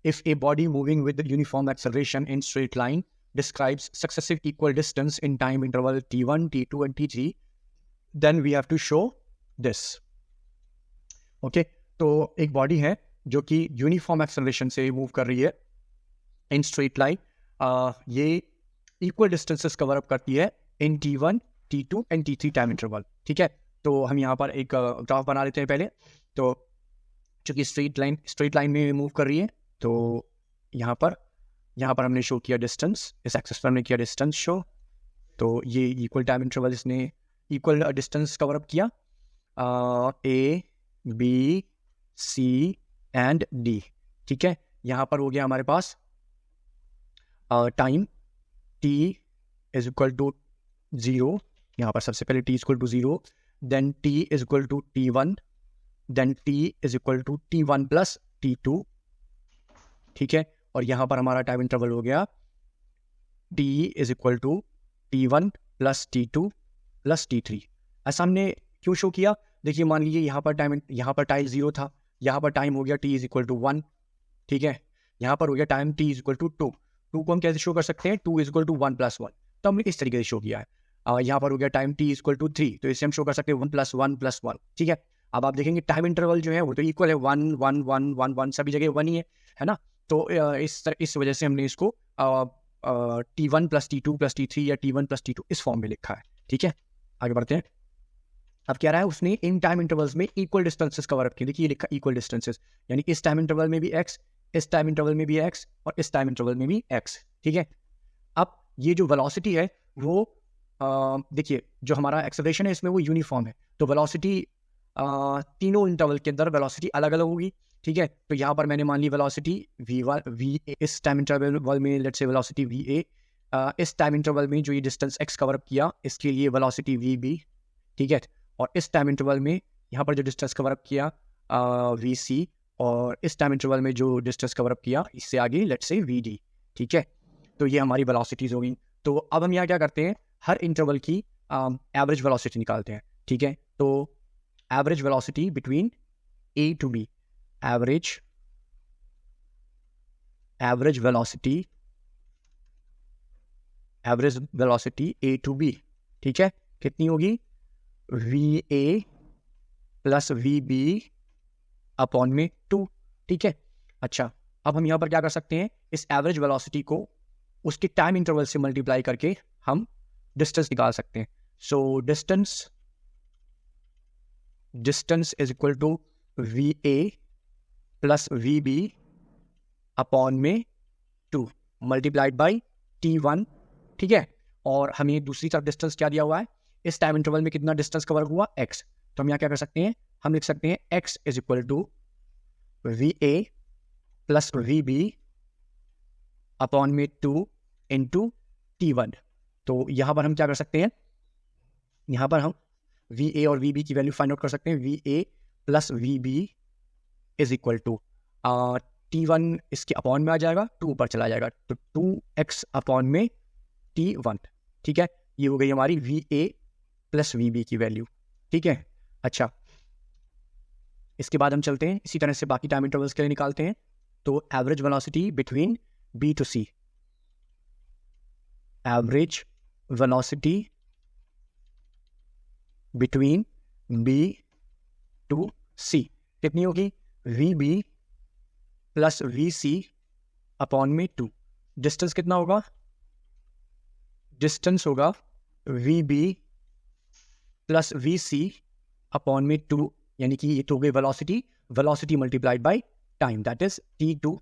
if a body moving with uniform acceleration in straight line describes successive equal distance in time interval t1, t2 and t3, then we have to show this. Okay, तो एक body है जो कि uniform acceleration से move कर रही है in straight line. ये इक्वल डिस्टेंसेस कवर अप करती है इन t1, t2 and t3 time interval. ठीक है, तो हम यहाँ पर एक ग्राफ बना लेते हैं पहले. तो चूंकि स्ट्रेट लाइन में मूव कर रही है, तो यहाँ पर हमने शो किया डिस्टेंस, इस एक्सिस पर हमने किया डिस्टेंस शो. तो ये इक्वल टाइम इंटरवल इसने इक्वल डिस्टेंस कवर अप किया, A B C and D. ठीक है, यहाँ पर हो गया हमारे पास time t is equal to 0. यहाँ पर सबसे पहले t is equal to 0, then t is equal to t1, then t is equal to t1 plus t2. ठीक है, और यहाँ पर हमारा टाइम इंटरवल हो गया t is equal to t1 plus t2 plus t3. ऐसा हमने क्यों शो किया? देखिए, मान लीजिए यहाँ पर टाइम 0 था, यहाँ पर टाइम हो गया t इज इक्वल टू 1. ठीक है, यहाँ पर हो गया time t is equal to 2. 2 को हम कैसे शो कर सकते हैं? 2 इज इक्वल टू 1 प्लस 1. तो हमने इस तरीके से शो किया है. यहाँ पर हो गया time t is equal to 3, तो इससे हम शो कर सकते हैं 1 प्लस 1 प्लस 1. ठीक है, अब आप देखेंगे टाइम इंटरवल जो है वो तो इक्वल है, 1 1 1 1 1 सभी जगह 1 ही है ना. तो इस वजह से हमने इसको t1 plus t2 plus t3 या t1 प्लस t2 इस फॉर्म में लिखा है. ठीक है, आगे बढ़ते हैं. अब क्या रहा है, उसने इन टाइम इंटरवल्स में इक्वल डिस्टेंसेस कवर अप किए. देखिए, ये लिखा इक्वल डिस्टेंसेस, यानी इस टाइम इंटरवल में भी x, इस टाइम इंटरवल में भी x और इस टाइम इंटरवल में भी x. ठीक है, अब ये जो वेलोसिटी है वो देखिए, जो हमारा एक्सेलरेशन है इसमें वो यूनिफॉर्म है, तो वेलोसिटी तीनों इंटरवल के अंदर वेलोसिटी अलग अलग होगी. ठीक है, तो यहाँ पर मैंने मान ली वेलोसिटी v इस टाइम इंटरवल में, लेट्स से वेलोसिटी va. इस टाइम इंटरवल में जो ये डिस्टेंस x कवर अप किया, इसके लिए वेलोसिटी vb. ठीक है, और इस टाइम इंटरवल में यहाँ पर जो डिस्टेंस कवर अप किया vc, और इस टाइम इंटरवल में जो डिस्टेंस कवर अप किया इससे आगे लेट्स से vd. ठीक है, तो ये हमारी वेलोसिटीज हो गई. तो अब हम यहाँ क्या करते हैं, हर इंटरवल की एवरेज वेलोसिटी निकालते हैं. ठीक है, तो average velocity between a to b, average velocity a to b. ठीक है, कितनी होगी? va प्लस vb अपॉन में 2. ठीक है, अच्छा, अब हम यहाँ पर क्या कर सकते हैं, इस एवरेज वेलोसिटी को उसके टाइम इंटरवल से मल्टीप्लाई करके हम डिस्टेंस निकाल सकते हैं. So distance is equal to va plus vb upon में 2 मल्टीप्लाइड बाई t1. ठीक है, और हमें दूसरी तरफ डिस्टेंस क्या दिया हुआ है, इस टाइम इंटरवल में कितना डिस्टेंस कवर हुआ, x. तो हम यहाँ क्या कर सकते हैं, हम लिख सकते हैं x is equal to va plus vb upon में 2 इंटू t1. तो यहाँ पर हम क्या कर सकते हैं, यहाँ पर हम va और vb की वैल्यू फाइंड आउट कर सकते हैं. va plus vb is equal to t1 इसके अपॉन में आ जाएगा, 2 ऊपर चला जाएगा, तो 2x अपॉन में t1. ठीक है, ये हो गई हमारी va प्लस vb की वैल्यू. ठीक है, अच्छा, इसके बाद हम चलते हैं इसी तरह से बाकी टाइम इंटरवल्स के लिए निकालते हैं. तो average velocity between b to c, average velocity between b to c कितनी होगी, vb प्लस vc अपॉन में 2. डिस्टेंस कितना होगा, डिस्टेंस होगा vb प्लस vc अपॉन में 2, यानी कि ये तो हो गई velocity multiplied by time, that is t2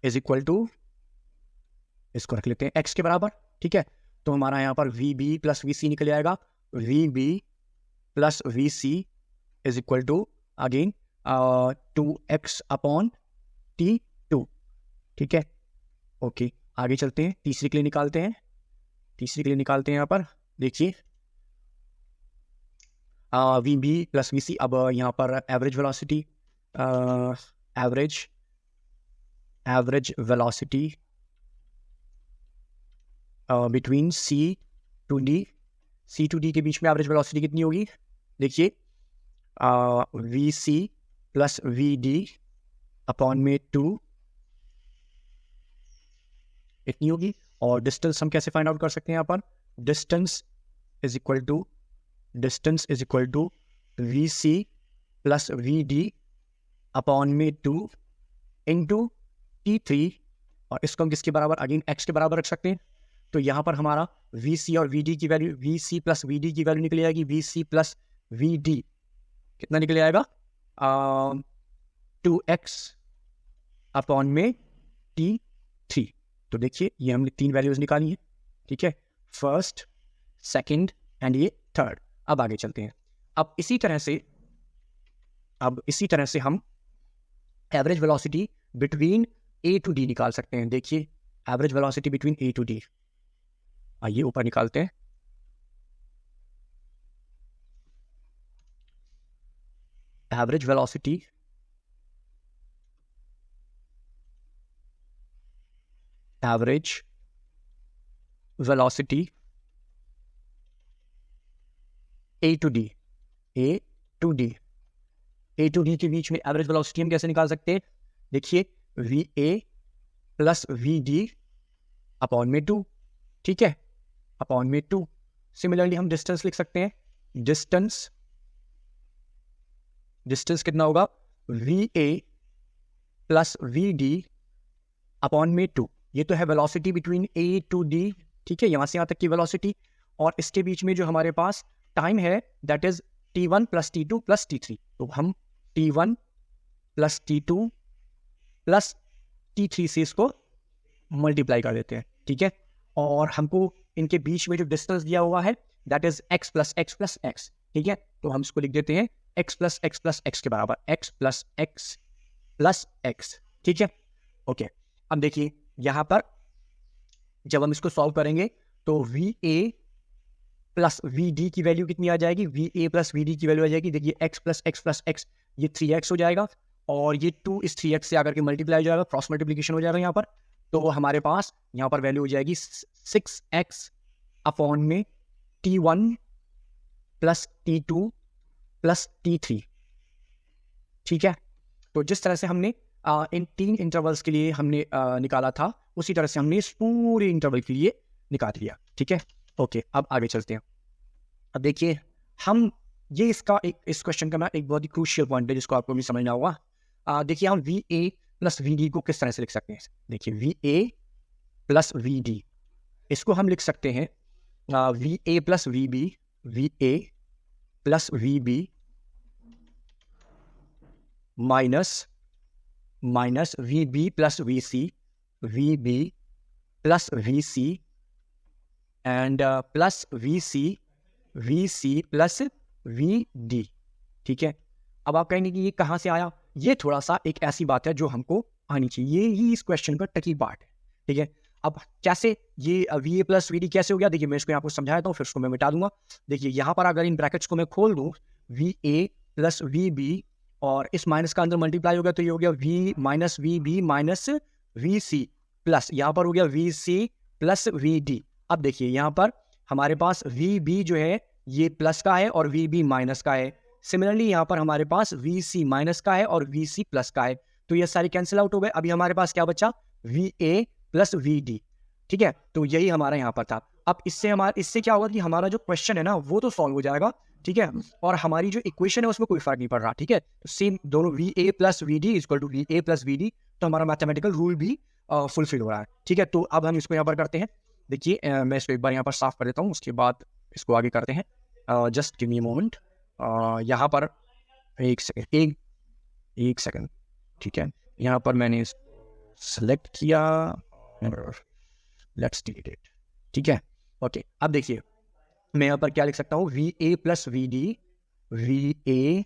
is equal to, इसको रख लेते हैं x के बराबर. ठीक है, तो हमारा यहाँ पर vb प्लस vc निकल आएगा, vb plus vc is equal to again 2x upon t2. ठीक है, ओके, आगे चलते हैं, तीसरी के लिए निकालते हैं. यहाँ पर देखिए vb प्लस vc. अब यहाँ पर average velocity between c to d के बीच में एवरेज वेलोसिटी कितनी होगी, देखिए vc plus V D upon में 2 इतनी होगी। और डिस्टेंस हम कैसे फाइंड आउट कर सकते हैं? यहाँ पर distance is equal to V C plus V D upon में 2 इंटू T3, और इसको हम किसके बराबर, अगेन x के बराबर रख सकते हैं। तो यहाँ पर हमारा वी सी और वी डी की value, V C plus V D की वैल्यू निकल आएगी, V C plus V D कितना निकल आएगा? 2x अपॉन में T3। तो देखिए ये हमने 3 वैल्यूज निकाली हैं, ठीक है, फर्स्ट, सेकंड एंड ये थर्ड। अब आगे चलते हैं। अब इसी तरह से हम average velocity between A to D निकाल सकते हैं। देखिए average velocity between A to D, आइए ऊपर निकालते हैं। Average velocity A to D के बीच में एवरेज वेलोसिटी हम कैसे निकाल सकते हैं? देखिए V A plus V D upon में 2, ठीक है, अपॉन में 2। सिमिलरली हम डिस्टेंस लिख सकते हैं। डिस्टेंस कितना होगा? V A plus V D upon में 2। ये तो है velocity between A to D, ठीक है, यहां से यहां तक की वेलोसिटी। और इसके बीच में जो हमारे पास टाइम है that is T1 plus T2 plus T3। तो हम T1 plus T2 plus T3 से इसको मल्टीप्लाई कर देते हैं, ठीक है। और हमको इनके बीच में जो डिस्टेंस दिया हुआ है that is x plus x plus x, ठीक है। तो हम इसको लिख देते हैं x plus x plus x के बराबर, x plus x plus x, ठीक है, ओके। अब देखिए यहां पर जब हम इसको सॉल्व करेंगे तो V A plus V D की वैल्यू कितनी आ जाएगी? V A plus V D की वैल्यू आ जाएगी, देखिए x प्लस x ये 3x हो जाएगा, और ये 2 इस 3x से आकर के मल्टीप्लाई हो जाएगा, क्रॉस मल्टीप्लीकेशन हो जाएगा यहाँ पर। तो हमारे पास यहाँ पर वैल्यू हो जाएगी 6x अपॉन में T1 plus T2 plus T3, ठीक है। तो जिस तरह से हमने इन 3 इंटरवल्स के लिए हमने निकाला था, उसी तरह से हमने इस पूरे इंटरवल के लिए निकाल लिया, ठीक है, ओके। अब आगे चलते हैं। अब देखिए हम ये इसका इस क्वेश्चन का ना एक बहुत ही क्रूशियल पॉइंट है जिसको आपको भी समझना होगा। देखिए हम V A plus V D को किस तरह से लिख सकते हैं? देखिए V A plus V D, इसको हम लिख सकते हैं V A plus V B, V A plus V B minus V B plus V C, V B plus V C and plus V C plus V D, ठीक है। अब आप कहेंगे कि ये कहाँ से आया? ये थोड़ा सा एक ऐसी बात है जो हमको आनी चाहिए, ये ही इस क्वेश्चन का ट्रिकी पार्ट है, ठीक है। अब कैसे ये V A plus V D कैसे हो गया? देखिए मैं इसको यहाँ पर समझाया था, फिर उसको मैं मिटा दूंगा। देखिए यहाँ पर अगर इन ब्रैकेट्स को मैं खोल दूँ, V A plus V B और इस माइनस का अंदर मल्टीप्लाई हो गया, तो ये हो गया V minus V B minus V C plus यहाँ पर हो गया V C plus V D. अब देखिए यहाँ पर हमारे पास वी बी जो है ये प्लस का है और वी बी माइनस का है। सिमिलरली यहाँ पर हमारे पास वी सी माइनस का है और वी सी प्लस का है, तो ये सारे कैंसिल आउट हो गए। अभी हमारे पास क्या बचा? V A plus V D, ठीक है। तो यही हमारा यहाँ पर था। अब इससे क्या होगा कि हमारा जो क्वेश्चन है ना वो तो सॉल्व हो जाएगा, ठीक है, और हमारी जो इक्वेशन है उसमें कोई फर्क नहीं पड़ रहा, ठीक है। तो सेम दोनों V A plus V D equal to V A plus V D, तो हमारा मैथमेटिकल रूल भी फुलफिल हो रहा है, ठीक है। तो अब हम इसको यहाँ पर करते हैं। देखिए मैं इसको एक बार यहाँ पर साफ कर देता हूँ, उसके बाद इसको आगे करते हैं। Just give me a moment. यहाँ पर एक सेकंड, ठीक है। यहाँ पर मैंने सेलेक्ट किया, लेट्स डिलीट इट, ठीक है, ओके। अब देखिए मैं यहाँ पर क्या लिख सकता हूँ? V A plus V D, V A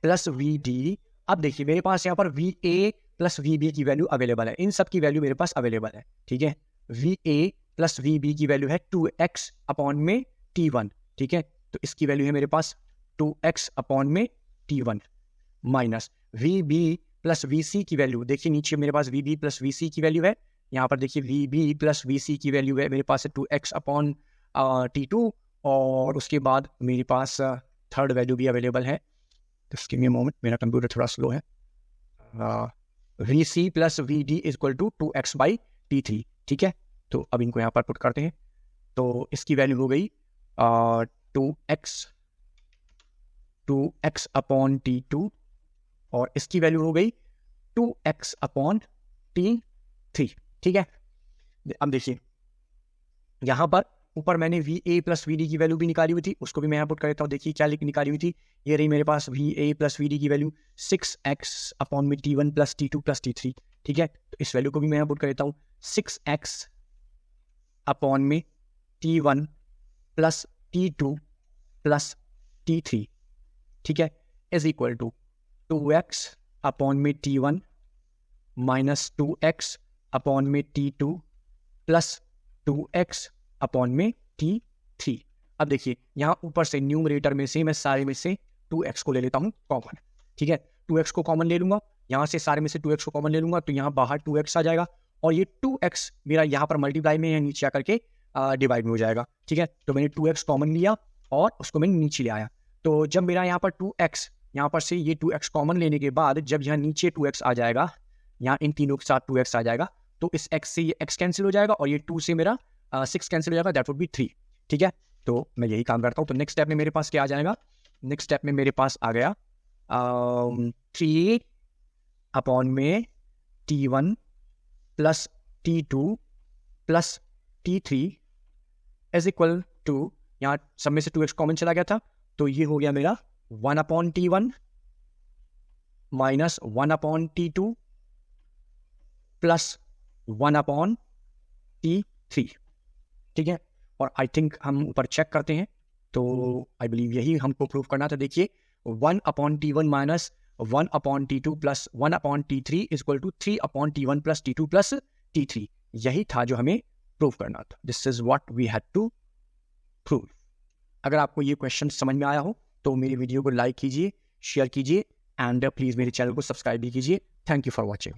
plus V D. अब देखिए मेरे पास यहाँ पर V A plus V B की वैल्यू अवेलेबल है, इन सब की वैल्यू मेरे पास अवेलेबल है, ठीक है। V A plus V B की वैल्यू है 2x अपॉन में T1, ठीक है। तो इसकी वैल्यू है मेरे पास 2x अपॉन में T1 minus V B plus V C की वैल्यू, देखिए नीचे मेरे पास V B plus V C की वैल्यू है, यहाँ पर देखिए V B plus V C की वैल्यू है मेरे पास 2x अपॉन T2, और उसके बाद मेरे पास थर्ड वैल्यू भी अवेलेबल है just give me a moment, मेरा कंप्यूटर थोड़ा स्लो है। V C plus V D is equal to 2x by T3, ठीक है। तो अब इनको यहाँ पर पुट करते हैं, तो इसकी वैल्यू हो गई 2x अपॉन T2 और इसकी वैल्यू हो गई 2x अपॉन T3, ठीक है। अब देखिए यहाँ पर ऊपर मैंने V A plus V D की वैल्यू भी निकाली हुई थी, उसको भी मैं यहाँ पुट कर देता हूँ। देखिए क्या निकाली हुई थी, ये रही मेरे पास V A plus V D की वैल्यू 6x अपॉन में T1 plus T2 plus T3, ठीक है। तो इस वैल्यू को भी मैं यहाँ पुट कर देता हूँ, 6x अपॉन में T1 plus T2 plus T3, ठीक है, is equal to 2x upon में T1 माइनस 2x अपॉन में T2 प्लस 2x अपॉन में T3। अब देखिए यहाँ ऊपर से न्यूमरेटर में से मैं सारे में से 2x को ले लेता हूँ कॉमन, ठीक है। 2x को कॉमन ले लूंगा, यहाँ से सारे में से 2x को कॉमन ले लूंगा, तो यहाँ बाहर 2x आ जाएगा और ये 2x मेरा यहाँ पर मल्टीप्लाई में नीचे आकर के डिवाइड में हो जाएगा, ठीक है। तो मैंने 2x कॉमन लिया और उसको मैंने नीचे ले आया, तो जब मेरा यहाँ पर 2x, यहाँ पर से ये 2x कॉमन लेने के बाद जब यहाँ नीचे 2x आ जाएगा, यहाँ इन तीनों के साथ 2x आ जाएगा, तो इस x से ये x कैंसिल हो जाएगा और ये 2 से मेरा 6 कैंसिल हो जाएगा, दैट वुड बी 3, ठीक है। तो मैं यही काम करता हूँ। तो नेक्स्ट स्टेप में मेरे पास क्या आ जाएगा, नेक्स्ट स्टेप में मेरे पास आ गया 3 अपॉन में T1 plus T2 plus T3 is equal to, यहाँ सब में से 2x कॉमन चला गया था, तो ये हो गया मेरा 1 upon T1 minus 1 upon T2 plus 1 upon T3, ठीक है। और आई थिंक हम ऊपर चेक करते हैं, तो आई बिलीव यही हमको प्रूव करना था। देखिए 1 upon T1 minus 1 upon T2 plus 1 upon T3 is equal to 3 upon T1 plus T2 plus T3, यही था जो हमें प्रूव करना था। This is what we had to prove. अगर आपको ये क्वेश्चन समझ में आया हो तो मेरी वीडियो को लाइक कीजिए, शेयर कीजिए एंड प्लीज़ मेरे चैनल को सब्सक्राइब भी कीजिए। Thank you for watching.